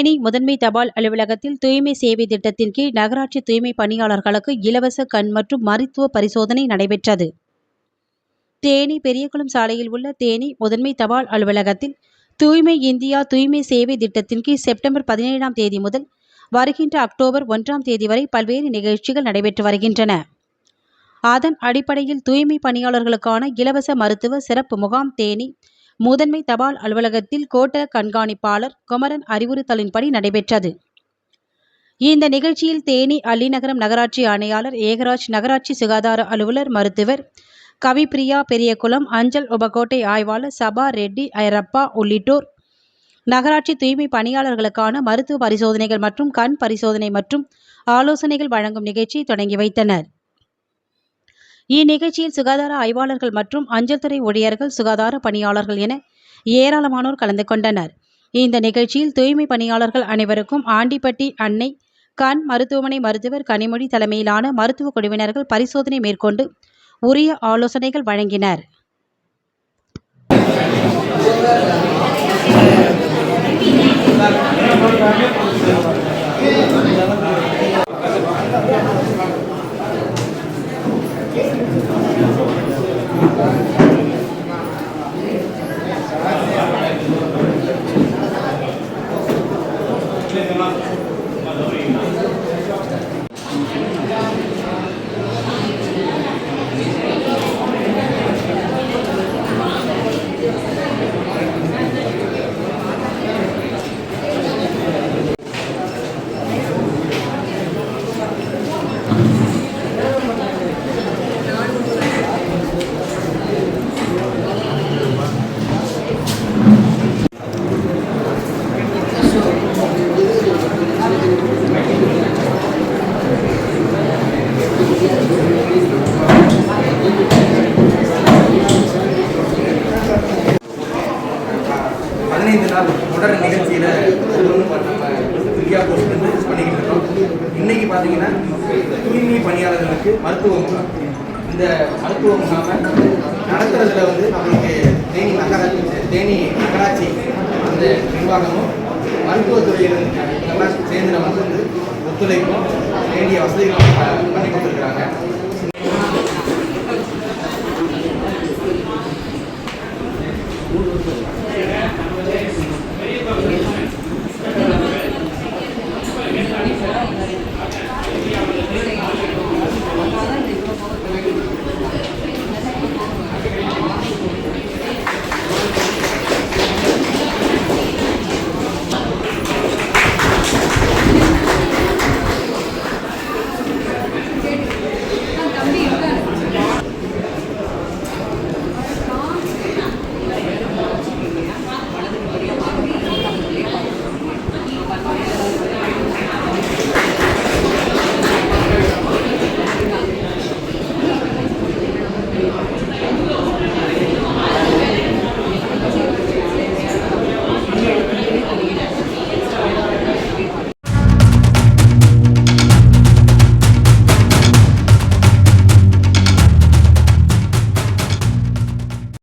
தேனி முதன்மை தபால் அலுவலகத்தில் தூய்மை சேவை திட்டத்தின் கீழ் நகராட்சி தூய்மை பணியாளர்களுக்கு இலவச கண் மற்றும் மருத்துவ பரிசோதனை நடைபெற்றது. தேனி பெரியகுளம் சாலையில் உள்ள தேனி முதன்மை தபால் அலுவலகத்தில் தூய்மை இந்தியா தூய்மை சேவை திட்டத்தின் கீழ் செப்டம்பர் 17ஆம் தேதி முதல் வருகின்ற அக்டோபர் 1ஆம் தேதி வரை பல்வேறு நிகழ்ச்சிகள் நடைபெற்று வருகின்றன. அதன் அடிப்படையில் தூய்மை பணியாளர்களுக்கான இலவச மருத்துவ சிறப்பு முகாம் தேனி முதன்மை தபால் அலுவலகத்தில் கோட்ட கண்காணிப்பாளர் குமரன் அறிவுறுத்தலின்படி நடைபெற்றது. இந்த நிகழ்ச்சியில் தேனி அள்ளிநகரம் நகராட்சி ஆணையாளர் ஏகராஜ், நகராட்சி சுகாதார அலுவலர் மருத்துவர் கவிப்பிரியா, பெரியகுளம் அஞ்சல் உபகோட்டை ஆய்வாளர் சபா ரெட்டி ஐயரப்பா உள்ளிட்டோர் நகராட்சி தூய்மை பணியாளர்களுக்கான மருத்துவ பரிசோதனைகள் மற்றும் கண் பரிசோதனை மற்றும் ஆலோசனைகள் வழங்கும் நிகழ்ச்சியை தொடங்கி வைத்தனர். இந்நிகழ்ச்சியில் சுகாதார ஆய்வாளர்கள் மற்றும் அஞ்சல் துறை ஊழியர்கள், சுகாதார பணியாளர்கள் என ஏராளமானோர் கலந்து கொண்டனர். இந்த நிகழ்ச்சியில் தூய்மை பணியாளர்கள் அனைவருக்கும் ஆண்டிப்பட்டி அன்னை கண் மருத்துவமனை மருத்துவர் கனிமொழி தலைமையிலான மருத்துவ குழுவினர்கள் பரிசோதனை மேற்கொண்டு உரிய ஆலோசனைகள் வழங்கினர். தொடர் நிகழ்ச்சியில் இந்தியா போஸ்ட் பண்ணிக்கிட்டு இருக்கோம். இன்னைக்கு பார்த்தீங்கன்னா தூய்மை பணியாளர்களுக்கு மருத்துவ முகாம். இந்த மருத்துவ முகாமை நடத்துறதுல நம்மளுக்கு தேனி நகராட்சி அந்த நிர்வாகமும் மருத்துவத்துறையில் எல்லாம் சேர்ந்து நம்ம ஒத்துழைப்பும் வேண்டிய வசதிகளும் பண்ணி கொடுத்துருக்குறாங்க.